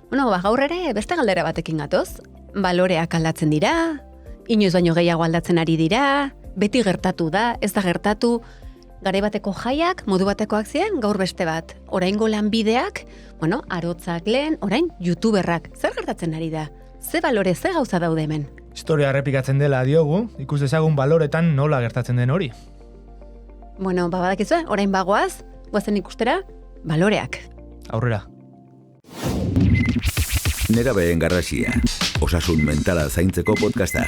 Bueno, gaur ere beste galdera batekin gatoz. Baloreak aldatzen dira, inoiz baino gehiago aldatzen ari dira, beti gertatu da, ez da gertatu, garai bateko jaiak, modu batekoak ziren, gaur beste bat. Oraingo lanbideak, arotzak lehen, orain youtuberrak. Zer gertatzen ari da? Ze balore, ze gauza daude hemen? Historia errepikatzen dela diogu, ikus dezagun baloretan nola gertatzen den hori. Badakizue, orain bagoaz, goazen ikustera, baloreak. Aurrera. Nerabeen garrasia, osasun mentala zaintzeko podcasta.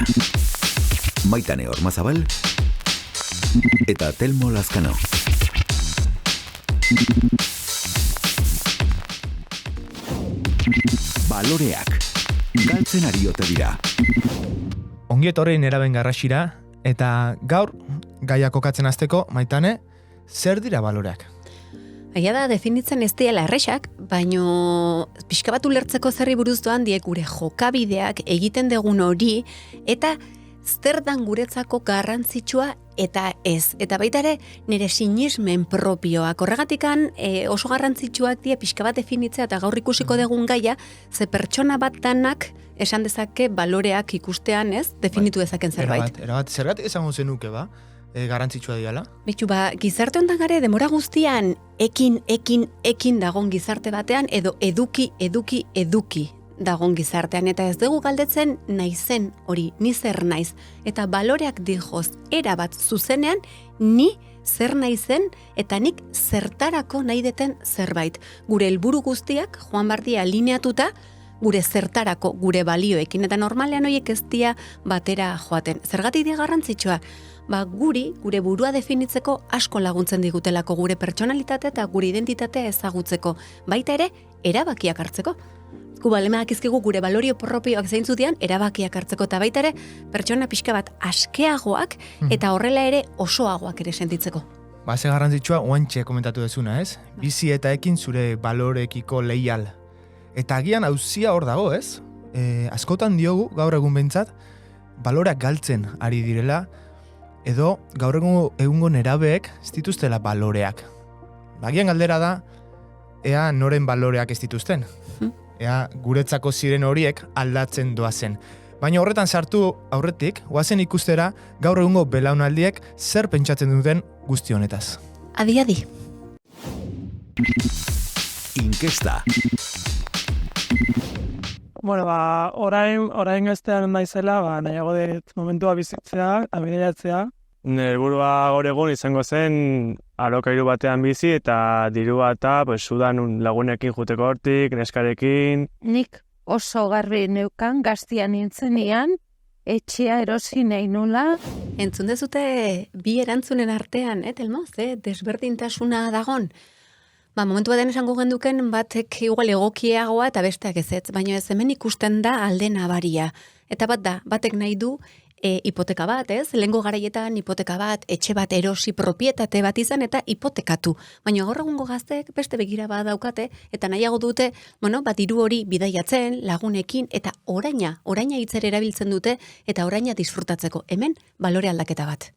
Maitane Ormazabal eta Telmo Lazkano. Baloreak, galtzen ari ote dira. Ongi etorri Nerabeen garrasira, eta gaur gaia kokatzen hasteko, Maitane, zer dira baloreak? Egia da, definitzen ez diela erresak, baino pixka bat ulertzeko zerri buruz doan diek gure jokabideak egiten dugun hori, eta zer dan guretzako garrantzitsua eta ez. Eta baita ere, nire sinismen propioak. Horregatikan oso garrantzitsuak die pixka bat definitzea eta gaur ikusiko dugun gaia, ze pertsona bat danak esan dezake baloreak ikustean, ez? Definitu dezaken zerbait. Erabat, zergatik esango zenuke, garrantzitsua diala? Bitu, gizarte honetan gare demora guztian ekin dagon gizarte batean edo eduki dagon gizartean, eta ez dugu galdetzen naizen hori, ni zer naiz, eta baloreak dijoz erabat zuzenean ni zer naizen eta nik zertarako nahi deten zerbait. Gure helburu guztiak joan bardia alineatuta gure zertarako, gure balioekin, eta normalean horiek ez dira batera joaten. Zergatik dira garrantzitsua? Gure burua definitzeko asko laguntzen digutelako, gure pertsonalitate eta gure identitatea ezagutzeko, baita ere erabakiak hartzeko. Balemaak izkigu gure balorio propioak zeintzu dian erabakiak hartzeko, eta baita ere pertsona pixka bat askeagoak eta horrela ere osoagoak ere sentitzeko. Ze garrantzitsua oantxe komentatu dezuna, ez? Bizi eta ekin zure balorekiko leial. Eta agian auzia hor dago, ez? Askotan diogu, gaur egun behintzat, baloreak galtzen ari direla, edo gaur egungo nerabeek ez dituztela baloreak. Agian galdera da, ea noren baloreak ez dituzten. Ea guretzako ziren horiek aldatzen doazen. Baina horretan sartu aurretik, goazen ikustera gaur egungo belaunaldiek zer pentsatzen duten guzti honetaz. Adi. Inkesta. Orain gaztean naizela, nahiago dut momentua bizitzea, abideratzea. Helburua gaur egun izango zen alokairu batean bizi eta dirua eta sudan lagunekin juteko hortik, neskarekin. Nik oso garbi neukan gaztian nintzenean, etxea erosi nahi nula. Entzun dezute bi erantzunen artean, Telmo, desberdintasuna dagon. Momentu baten esango genduken batek igual egokiagoa eta besteak ezetz, baina ez hemen ikusten da alde nabaria. Eta batek nahi du hipoteka bat, ez? Lehengo garaietan hipoteka bat, etxe bat erosi, propietate bat izan eta hipotekatu. Baina gaur egungo gazteek beste begira bat daukate eta nahiago dute, diru hori bidaiatzen, lagunekin eta oraina hitzera erabiltzen dute eta oraina disfrutatzeko. Hemen balore aldaketa bat.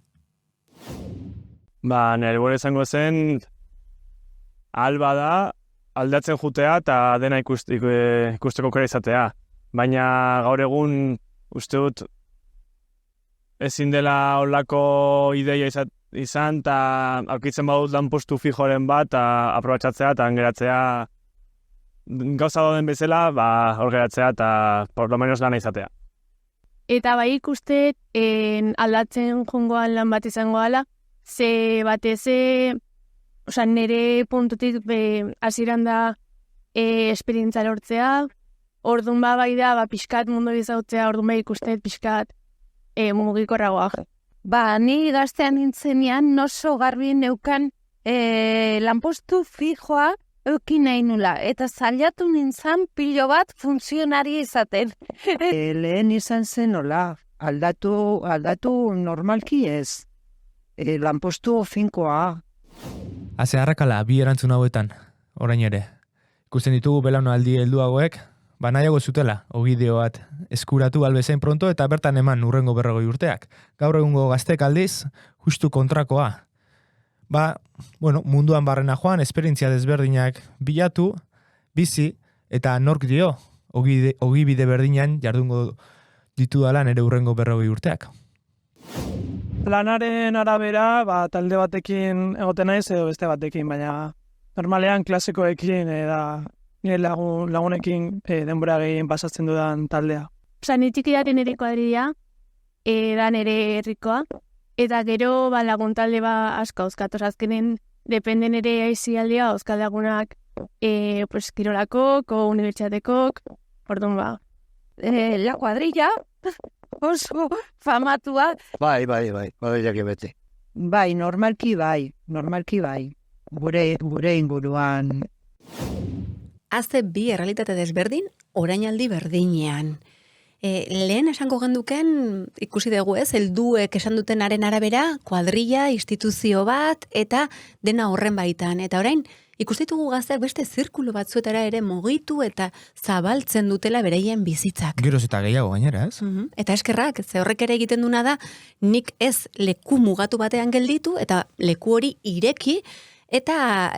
Nire helburua izango zen alba da aldatzen jutea eta dena ikusteko kera izatea. Baina gaur egun uste dut ezin dela olako ideia izan eta aurkitzen badut lanpostu fijoren bat aprobatxatzea eta geratzea gauza dauden bezala hor geratzea eta por lo menos lana izatea. Eta ikuste aldatzen jongoan lan bat izango ala, ze batez nire puntutik hasieran da esperientzia lortzea, orduan bai da pixkat mundu izautzea, orduan ikuste pixkat mugikorragoak. Ni gaztean nintzenean oso garbi neukan lanpostu fijoa eukin nahi nula, eta zailatu nintzen pilo bat funtzionari izaten. Lehen izan zen hola, aldatu normalki ez. Lanpostu finkoa. Haze harrakala bi erantzun hauetan, orain ere. Ikusten ditugu belaunaldi helduagoek, nahiago zutela, ogideo bat eskuratu albezain pronto eta bertan eman urrengo 40 urteak. Gaur egungo gaztek aldiz, justu kontrakoa. Munduan barrena joan, esperientzia desberdinak bilatu, bizi, eta nork dio, ogibide berdinan jardungo ditudala nire urrengo 40 urteak. Planaren arabera, talde batekin egoten naiz edo beste batekin, baina normalean klasikoekin nire lagunekin denbora gehien pasatzen dudan taldea. Osa, ni txiki dati nire kuadrilla, da nire herrikoa, eta gero lagun talde asko auzkat, azkenen depende nire aizialdea auzkat lagunak kirolakok, o unibertsiatekok, orduan La cuadrilla, oso famatua. Bai, badaiak bete. Bai, normalki bai. Gure inguruan. Haze bi errealitate desberdin, orainaldi berdinean. Lehen esango genduken, ikusi dugu ez, helduek esan dutenaren arabera, kuadrilla, instituzio bat, eta dena horren baitan. Eta orain, ikustitugu gazteak beste zirkulu batzuetara ere mugitu eta zabaltzen dutela bereien bizitzak. Geroz eta gehiago gainera, ez? Eta eskerrak, ze horrek ere egiten duna da, nik ez leku mugatu batean gelditu, eta leku hori ireki, eta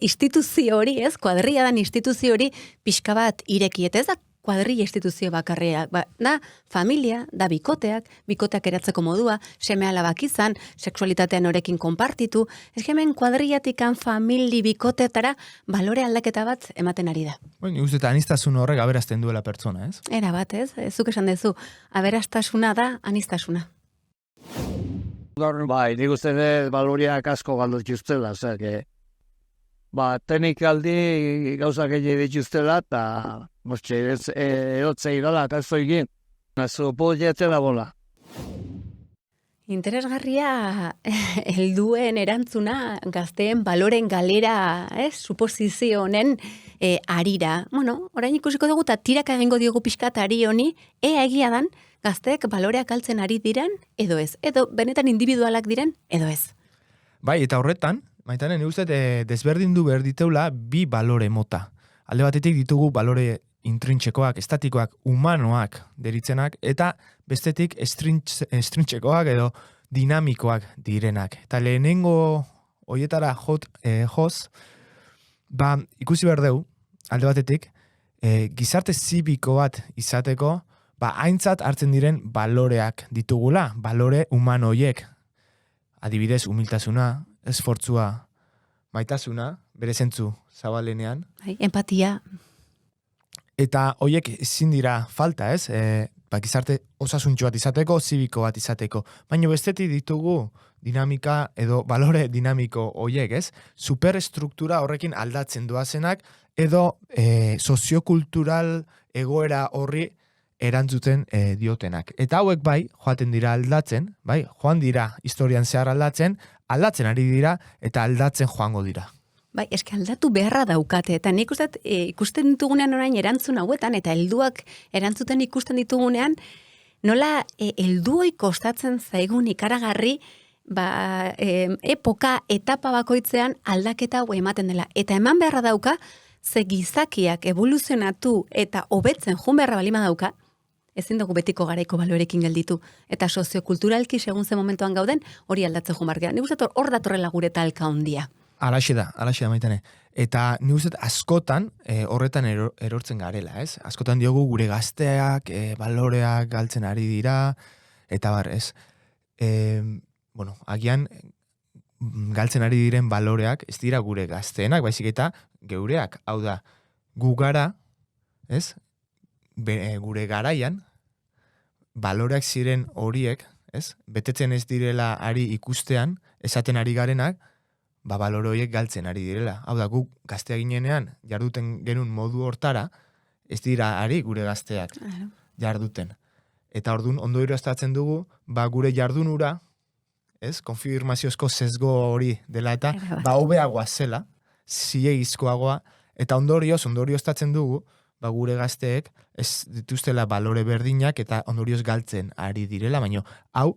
instituzio hori, ez, kuadrilla dan instituzio hori pixka bat ireki, eta ez da kuadrilla instituzio bakarria, da familia, da bikoteak eratzeko modua, seme alabak izan, sexualitatean horekin konpartitu, ez hemen kuadrillatikan famili bikoteetara balore aldaketa bat ematen ari da. Nik uste eta aniztasun horrek aberazten duela pertsona, ez? Era bat, ez? Zuk esan dezu, aberastasuna da anistasuna. Bai, nik uste baloriak asko galdu dituztela, teknikaldi gauzak egin dituztela, eta erotzei gala, eta ez egin. Nazu podietzen da bola. Interesgarria helduen erantzuna gazteen baloren galera, suposizio honen arira. Bueno, orain ikusiko dugu eta tiraka egingo diogu pixkat ari honi, ea egia dan gazteek baloreak galtzen ari diren, edo ez. Edo benetan individualak diren, edo ez. Bai, eta horretan, Maitane, nik uste desberdindu behar diteula bi balore mota. Alde batetik ditugu balore intrintsekoak, estatikoak, humanoak deritzenak, eta bestetik estrintsekoak edo dinamikoak direnak. Eta lehenengo hoietara joz, ikusi behar dugu, alde batetik, gizarte zibiko bat izateko, aintzat hartzen diren baloreak ditugula, balore humano hoiek. Adibidez, humiltasuna, esfortzua, maitasuna, bere zentzu zabalenean. Empatia. Eta hoiek ezin dira falta, ez? Gizarte osasuntxo bat izateko, zibiko bat izateko. Baina bestetik ditugu dinamika edo balore dinamiko hoiek, ez? Superestruktura horrekin aldatzen doazenak edo soziokultural egoera horri erantzuten diotenak. Eta hauek joaten dira aldatzen, joan dira historian zehar aldatzen ari dira eta aldatzen joango dira. Eske aldatu beharra daukate, eta nik ikusten ditugunean orain erantzun hauetan, eta helduak erantzuten ikusten ditugunean, nola helduoi kostatzen zaigun ikaragarri, etapa bakoitzean aldaketa hau ematen dela. Eta eman beharra dauka, ze gizakiak evoluzionatu eta hobetzen joan beharra balima dauka, ezin dugu betiko garaiko balorekin gelditu. Eta soziokulturalki segun ze momentuan gauden, hori aldatzen joan behar. Nik uste hor datorrela gure talka handia. Alaxe da, Maitane. Eta nik uste askotan horretan erortzen garela, ez? Askotan diogu gure gazteak, baloreak galtzen ari dira, eta ez? Agian galtzen ari diren baloreak ez dira gure gazteenak, baizik eta geureak. Hau da, gu gara, ez? Gure garaian, baloreak ziren horiek, ez? Betetzen ez direla ari ikustean, esaten ari garenak, balore horiek galtzen ari direla. Hau da, guk gaztea ginenean jarduten genuen modu hortara, ez dira ari gure gazteak jarduten. Eta orduan, ondo iroztatzen dugu, gure jardunura, ez? Konfirmaziozko sesgo hori dela eta, hobeagoa zela, ziegizkoagoa, eta ondorioztatzen dugu, gure gazteek ez dituztela balore berdinak eta ondorioz galtzen ari direla, baina hau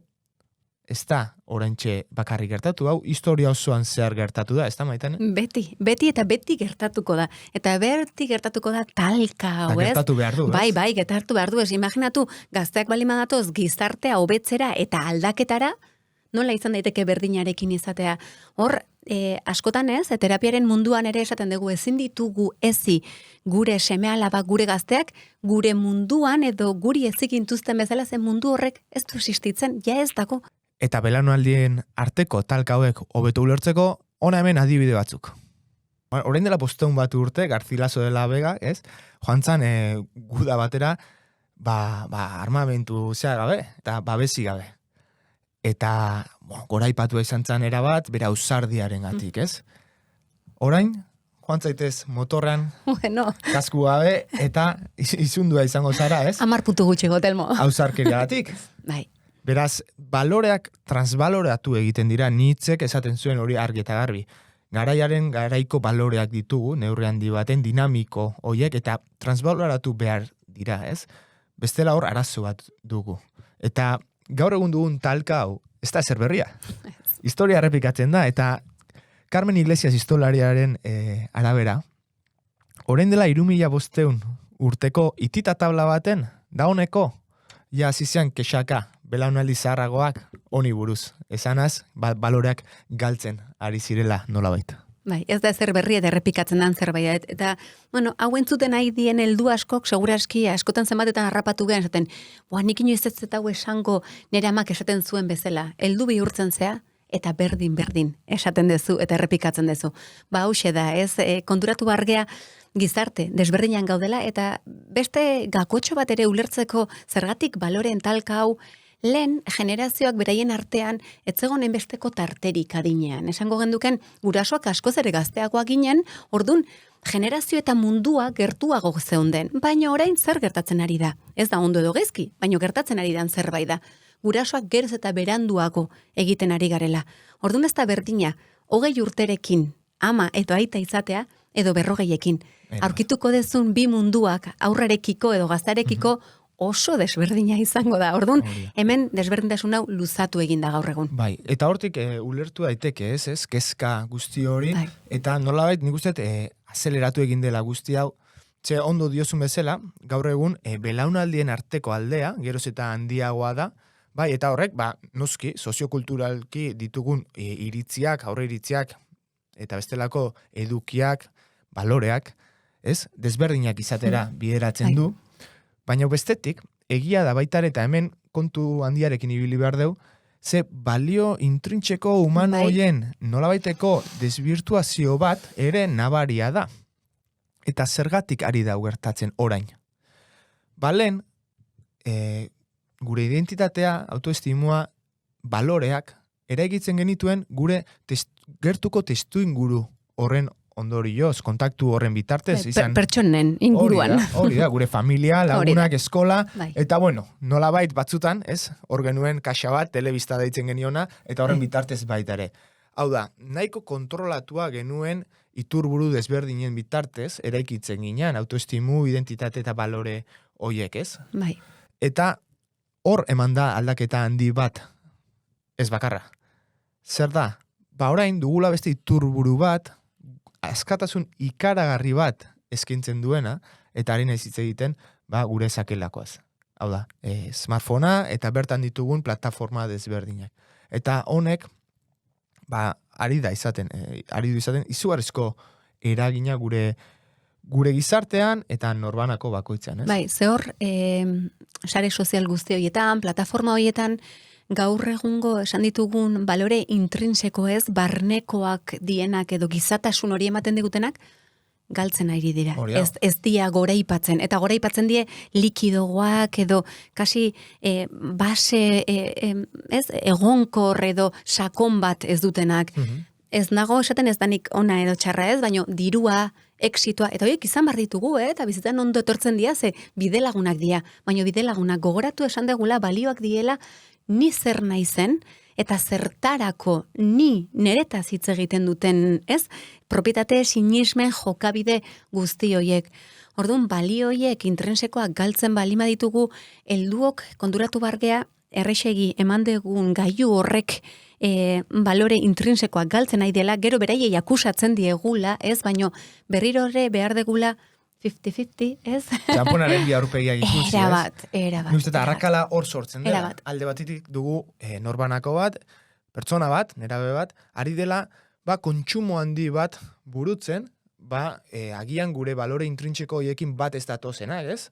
ez da oraintxe bakarrik gertatu, hau historia osoan zehar gertatu da, ez da Maitane? Beti eta beti gertatuko da. Eta beti gertatuko da talka, hau ez? Gertatu behar du, ez? Bai, gertatu behar du, ez? Imaginatu, gazteak balima datoz gizartea hobetzera eta aldaketara, nola izan daiteke berdinarekin izatea. Hor, askotan ez, terapiaren munduan ere esaten dugu ezin ditugu ezi gure seme-alaba, gure gazteak, gure munduan edo guri ezikintuzten bezala zen mundu horrek ez du existitzen, ja ez dago. Eta belaunaldien arteko talka hauek hobeto ulertzeko, ona hemen adibide batzuk. Orain dela 500 bat urte, Garcilaso de la Vega, ez? Joan zan, guda batera, armamentu zea gabe, eta babesi gabe. Eta goraipatua izan zan erabat, bera ausardiaren gatik, ez? Orain, joan zaitez motorrean, Bueno, kasku gabe, eta izundua izango zara, ez? 10 puntu gutxi gotelmo. Ausarkeriagatik. Bai. Beraz, baloreak transbaloratu egiten dira, Nietzschek esaten zuen hori argi eta garbi. Garaiaren garaiko baloreak ditugu, neurri handi baten dinamiko hoiek, eta transbaloratu behar dira, ez? Bestela hor arazo bat dugu. Eta gaur egun dugun talka hau, ez da ezer berria. Historia errepikatzen da, eta Carmen Iglesias historiaren arabera, orain dela 3500 urteko itita tabla baten, dauneko, ja zizian kexaka, belaunaldi zaharragoak honi buruz. Esanaz, baloreak galtzen ari zirela nolabait. Bai, ez da ezer berria eta errepikatzen dan zerbait. Eta, bueno, hau entzuten nahi dien heldu askok, seguraski askotan zenbatetan harrapatu gehan, esaten, nik inoiz ez eta hau esango nire amak esaten zuen bezala. Heldu bihurtzen zea, eta berdin esaten dezu eta errepikatzen dezu. Hauxe da, ez, konturatu bargea gizarte desberdinan gaudela, eta beste gakotxo bat ere ulertzeko zergatik baloren talka hau, lehen generazioak beraien artean etzegonen besteko tarterik adinean. Esango genduken gurasoak askoz ere gazteagoak ginen, ordun generazio eta mundua gertuago zeunden. Baina orain zer gertatzen ari da? Ez da ondo edo gezki, baina gertatzen ari dan zerbait da. Gurasoak geroz eta beranduago egiten ari garela. Ordun ez da berdina, 20 urterekin ama edo aita izatea, edo 40ekin. Aurkituko dezun bi munduak aurrarekiko edo gaztarekiko oso desberdina izango da. Ordun, hemen desberdintasun hau luzatu egin da gaur egun. Bai, eta hortik ulertu daiteke, ez, kezka guzti hori, bai. Eta nolabait nik uste azeleratu egin dela guzti hau, ze ondo diozun bezala, gaur egun belaunaldien arteko aldea, geroz eta handiagoa da, bai, eta horrek, noski, soziokulturalki ditugun iritziak, aurre iritziak, eta bestelako edukiak, baloreak, ez, desberdinak izatera bideratzen du, baina bestetik, egia da baita eta hemen kontu handiarekin ibili behar deu, ze balio intrintxeko humano hoien nolabaiteko desbirtuazio bat ere nabaria da. Eta zergatik ari da gertatzen orain. Balen, gure identitatea, autoestimua, baloreak, eraikitzen genituen gure gertuko testu inguru horren ondorioz, kontaktu horren bitartez. Pertsonen inguruan. Hori da, gure familia, lagunak, eskola, eta bueno, nolabait batzutan, ez, hor genuen kaxa bat, telebista deitzen geniona, eta horren bitartez baita ere. Hau da, nahiko kontrolatua genuen iturburu desberdinen bitartez, eraikitzen ginean, autoestimu, identitate eta balore hoiek, ez? Bai. Eta hor eman da aldaketa handi bat, ez bakarra. Zer da? Orain dugula beste iturburu bat, askatasun ikaragarri bat eskintzen duena, eta harin ez hitz egiten, gure sakelakoaz. Hau da, smartphonea eta bertan ditugun plataforma desberdinak. Eta honek, ari du izaten, izugarrizko eragina gure gizartean eta norbanako bakoitzean, ez? Bai, zehor, sare sozial guzti horietan, plataforma horietan, gaur egungo esan ditugun balore intrinseko ez, barnekoak dienak edo gizatasun hori ematen digutenak, galtzen ari dira. Ez dia goraipatzen. Eta goraipatzen die likidogoak edo kasi base egonkor edo sakon bat ez dutenak. Ez nago esaten ez danik ona edo txarra ez, baina dirua, exitoa, eta horiek izan behar ditugu, eta bizitzen ondo etortzen dira, ze bidelagunak dira. Baina bidelagunak gogoratu esan degula balioak diela, ni zer naizen, eta zertarako ni neretaz hitz egiten duten, ez? Propietate, sinismen, jokabide guzti hoiek. Orduan, balio hoiek intrinsekoak galtzen balima ditugu, helduok konturatu bargea, errexegi eman degun gailu horrek balore intrinsekoak galtzen nahi dela, gero beraiei akusatzen diegula, ez? Baino berriro ere behar degula 50-50, ez? Txamponaren bi aurpegiak ikusi, ez? Erabat. Nuzte eta arrakala hor sortzen dela. Alde batetik dugu norbanako bat, pertsona bat, nerabe bat, ari dela kontsumo handi bat burutzen, agian gure balore intrintxeko horiekin bat ez datozenak, ez?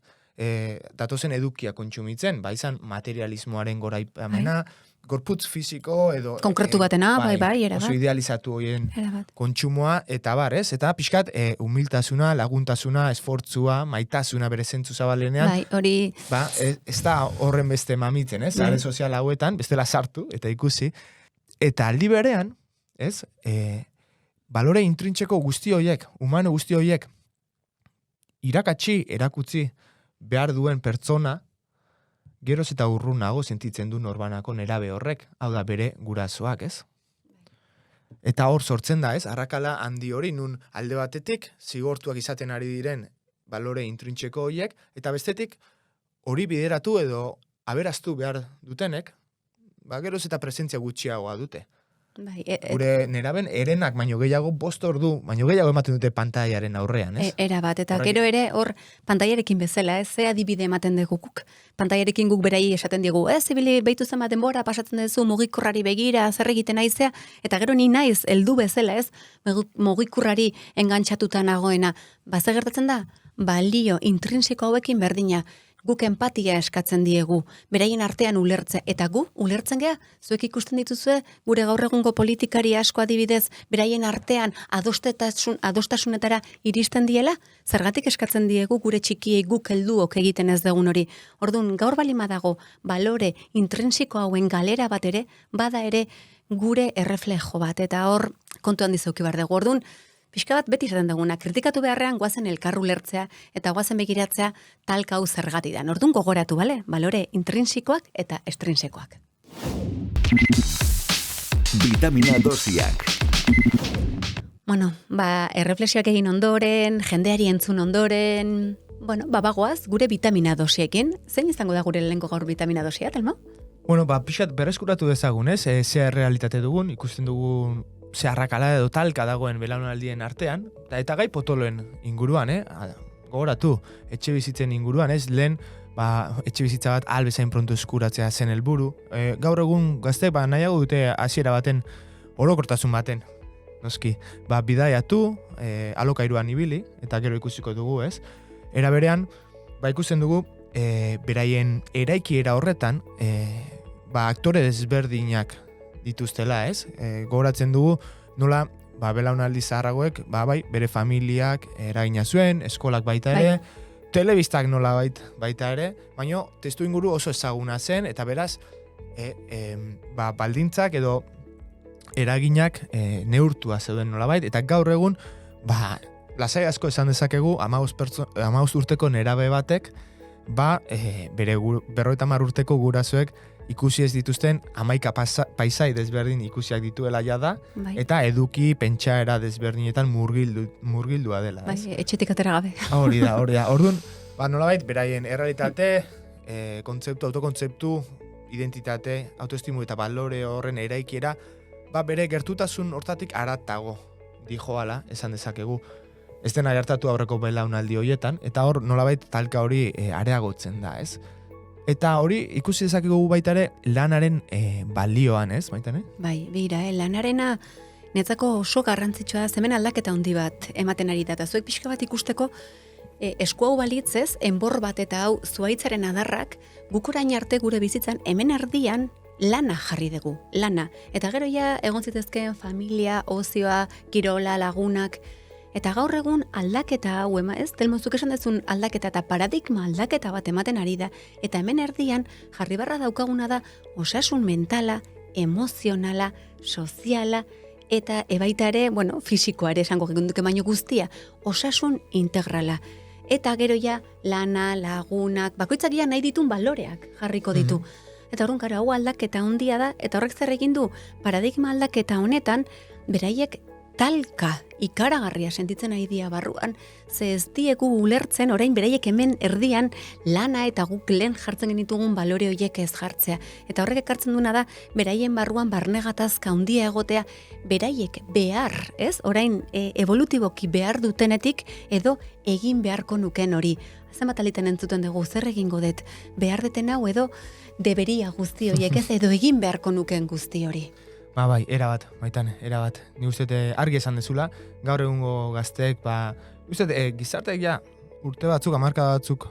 Datozen edukia kontsumitzen, izan materialismoaren goraipamena, gorputz fisiko edo... Konkretu batena, bai, erabat. Oso idealizatu horien kontsumoa, eta ez? Eta pixkat, humiltasuna, laguntasuna, esfortzua, maitasuna bere zentzu zabalenean. Bai, hori... Ez da horren beste mamitzen, ez? Sare sozial hauetan, bestela sartu, eta ikusi. Eta aldi berean, ez? Balore intrintxeko guzti horiek, humano guzti horiek, erakutsi behar duen pertsona, geroz eta urrunago sentitzen du norbanako nerabe horrek, hau da bere gurasoak, ez? Eta hor sortzen da, ez? Arrakala handi hori, nun alde batetik, zigortuak izaten ari diren balore intrintxeko horiek, eta bestetik, hori bideratu edo aberaztu behar dutenek, geroz eta presentzia gutxiagoa dute. Gure neraben erenak baino gehiago 5 ordu, baino gehiago ematen dute pantailaren aurrean, ez? Erabat, eta gero ere hor pantailarekin bezala, ez? Ze adibide ematen dugu guk. Pantailarekin guk berai esaten digu, ibili behitu zen denbora pasatzen duzu mugikorrari begira, zer egiten naizea, eta gero ni naiz heldu bezala, ez? Mugikorrari engantxatuta nagoena. Ze gertatzen da? Balio intrinsiko hauekin berdina. Guk empatia eskatzen diegu, beraien artean ulertze, eta gu ulertzen gea, zuek ikusten dituzue, gure gaur egungo politikari asko adibidez, beraien artean adostasunetara iristen diela, zergatik eskatzen diegu gure txikiei guk helduok egiten ez dugun hori. Orduan, gaur balima dago, balore intrinsiko hauen galera bat ere, bada ere gure erreflejo bat, eta hor kontuan dizauki behar dugu. Orduan, pixka bat beti esaten duguna, kritikatu beharrean guazen elkarru lertzea eta guazen begiratzea talka hau zergati da. Orduan gogoratu, bale? Balore intrinsikoak eta estrinsekoak. Vitamina dosiak. Bueno, erreflexioak egin ondoren, jendeari entzun ondoren, bagoaz, gure vitamina dosiekin. Zein izango da gure lehenko gaur vitamina dosia, Telmo? Bueno, pixat berreskuratu dezagun, ez? Ze realitate dugun, ikusten dugun zeharrakala edo talka dagoen belaunaldien artean, eta gai potoloen inguruan, gogoratu, etxe bizitzen inguruan, ez, lehen, etxe bizitza bat albezain pronto eskuratzea zen helburu. Gaur egun gazte, nahiago dute hasiera baten, orokortasun baten, noski, bidaiatu, alokairuan ibili, eta gero ikusiko dugu, ez. Era berean, ikusten dugu, beraien eraikiera horretan, aktore desberdinak dituztela, ez? Gogoratzen dugu, nola, belaunaldi zaharragoek, bere familiak eragina zuen, eskolak baita ere, telebistak nola baita ere, baina testu inguru oso ezaguna zen, eta beraz, baldintzak edo eraginak neurtua zeuden nola bait, eta gaur egun, lasai asko esan dezakegu, 15 urteko nerabe batek, bere 50 urteko gurasoek ikusi ez dituzten 11 paisai desberdin ikusiak dituela jada, eta eduki pentsaera desberdinetan murgildua dela. Etxetik atera gabe. Hori da. Orduan, nolabait, beraien errealitate, autokontzeptu, identitate, autoestimu eta balore horren eraikiera, bere gertutasun hortatik aratago dijoala, esan dezakegu. Ez dena gertatu aurreko belaunaldi horietan, eta hor nolabait talka hori areagotzen da, ez? Eta hori ikusi dezakegu baita ere lanaren balioan, ez, baita, ne? Begira, lanarena netzako oso garrantzitsua da, hemen aldaketa handi bat ematen ari da, eta zuek pixka bat ikusteko esku hau balitzez, enbor bat eta hau zuaitzaren adarrak, guk orain arte gure bizitzan hemen erdian lana jarri dugu, lana. Eta gero ja egon zitezkeen familia, ozioa, kirola, lagunak, eta gaur egun aldaketa hau, ez? Telmozuk esan dezun aldaketa eta paradigma aldaketa bat ematen ari da, eta hemen erdian jarri barra daukaguna da osasun mentala, emozionala, soziala, eta ebaita ere, fisikoa ere esango gekunduke baino guztia, osasun integrala. Eta gero ja lana, lagunak, bakoitzak ja nahi ditun baloreak jarriko ditu. Eta horren gara, hau aldaketa handia da, eta horrek zer egin du, paradigma aldaketa honetan, beraiek talka ikaragarria sentitzen ari dira barruan, ze ez diegu ulertzen, orain beraiek hemen erdian lana eta guk lehen jartzen genitugun balore horiek ez jartzea. Eta horrek ekartzen duna da, beraien barruan barnegatazka handia egotea, beraiek behar, ez? Orain evolutiboki behar dutenetik edo egin beharko nuken hori. Zenbat aliten entzuten dugu, zer egingo dut, behar deten hau edo deberia guzti horiek ez, edo egin beharko nuken guzti hori. Bai, erabat, Maitane, erabat. Ni uste argi esan dezula, gaur egungo gazteek, uste gizarteek ja urte batzuk, hamarkada batzuk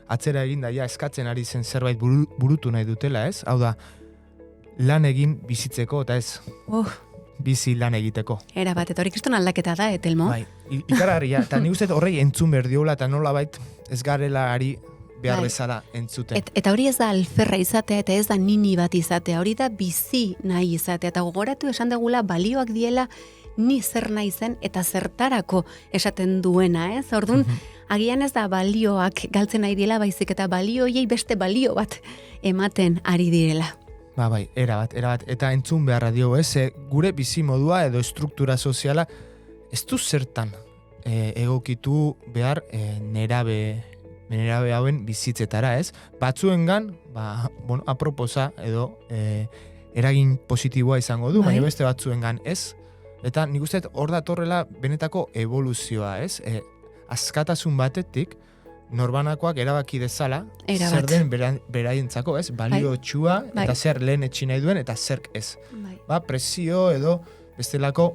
atzera eginda ja eskatzen ari zen zerbait burutu nahi dutela, ez? Hau da, lan egin bizitzeko, eta ez bizi lan egiteko. Erabat, eta hori kriston aldaketa da, Telmo? Bai, ikaragarria, eta ni uste horrei entzun berdiola, eta nolabait ez garela ari behar bezala entzuten. Eta hori ez da alferra izatea, eta ez da nini bat izatea, hori da bizi nahi izatea, eta gogoratu esan degula balioak diela ni zer nahi zen eta zertarako esaten duena, ez? Orduan, agian ez da balioak galtzen nahi diela, baizik eta balioiei beste balio bat ematen ari direla. Bai, erabat, eta entzun beharra diogu, ez? Gure bizimodua edo estruktura soziala ez du zertan egokitu behar nerabe hauen bizitzetara, ez? Batzuengan, aproposa edo eragin positiboa izango du, baina beste batzuengan ez. Eta nik uste hor datorrela benetako evoluzioa, ez? Askatasun batetik, norbanakoak erabaki dezala, zer den beraientzako, ez? Balio txua, eta zer lehen etxi nahi duen, eta zerk ez. Presio edo bestelako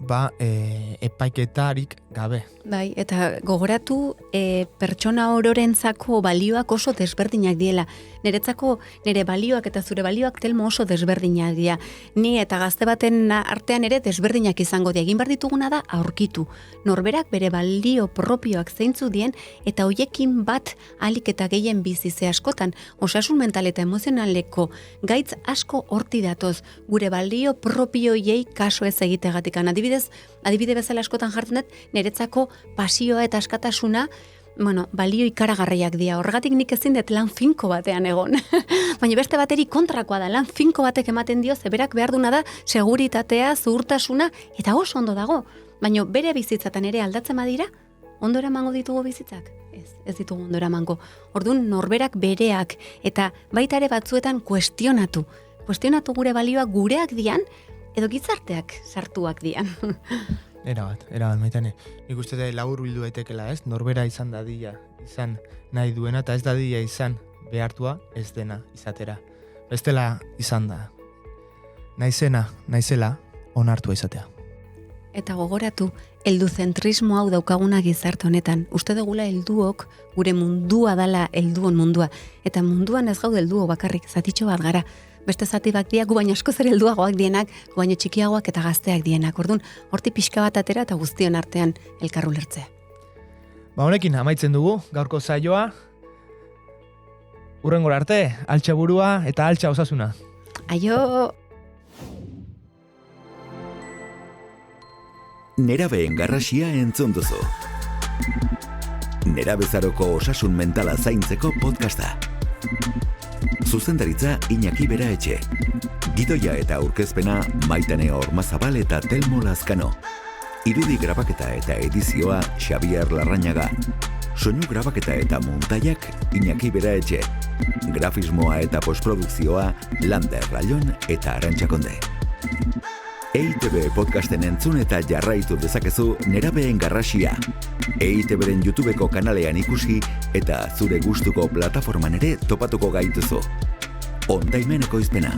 epaiketarik gabe. Bai, eta gogoratu pertsona ororentzako balioak oso desberdinak diela. Niretzako nire balioak eta zure balioak Telmo oso desberdinak dira. Ni eta gazte baten artean ere desberdinak izango dira. Egin behar dituguna da aurkitu. Norberak bere balio propioak zeintzu dien eta hoiekin bat alik eta gehien bizize askotan. Osasun mental eta emozionaleko gaitz asko horti datoz. Gure balio propioiei kaso ez egitegatik. Adibide bezala askotan jartzen dut, niretzako pasioa eta askatasuna balio ikaragarriak dira. Horregatik nik ezin dut lan finko batean egon. Baina beste bateri kontrakoa da, lan finko batek ematen dio, zeberak behar duna da, seguritatea, zuhurtasuna, eta oso ondo dago. Baina bere bizitzatan ere aldatzen badira, ondo eramango ditugu bizitzak? Ez ditugu ondo eramango. Orduan norberak bereak, eta baita ere batzuetan kuestionatu gure balioak gureak dian, edo gizarteak sartuak dian. Erabat, Maitane. Nik uste labur bildu daitekela, ez? Norbera izan dadila, izan nahi duena, eta ez dadila izan behartua ez dena izatera. Bestela izan da. Naizela onartua izatea. Eta gogoratu, helduzentrismo hau daukaguna gizarte honetan. Uste dugula helduok gure mundua dala helduon mundua. Eta munduan ez gaude helduo bakarrik, zatitxo bat gara. Beste zati bat diak, gu baino asko zer helduagoak dienak, gu baino txikiagoak eta gazteak dienak. Orduan, horti pixka bat atera eta guztion artean elkarru lertzea. Honekin amaitzen dugu, gaurko saioa. Hurrengora arte, altxa burua eta altxa osasuna. Aio! Nerabeen garrasia entzun duzu. Nerabezaroko osasun mentala zaintzeko podcasta. Zuzendaritza Iñaki Beraetxe. Gidoia eta aurkezpena Maitane Ormazabal eta Telmo Lazkano. Irudi grabaketa eta edizioa Xabier Larrañaga. Soinu grabaketa eta montaiak Iñaki Beraetxe. Grafismoa eta postprodukzioa Lander Rallon eta Arantxakonde. EITB podcasten entzun eta jarraitu dezakezu Nerabeen garrasia. EITBren YouTubeko kanalean ikusi eta zure gustuko plataforman ere topatuko gaituzu. Ondaimen ekoizpena.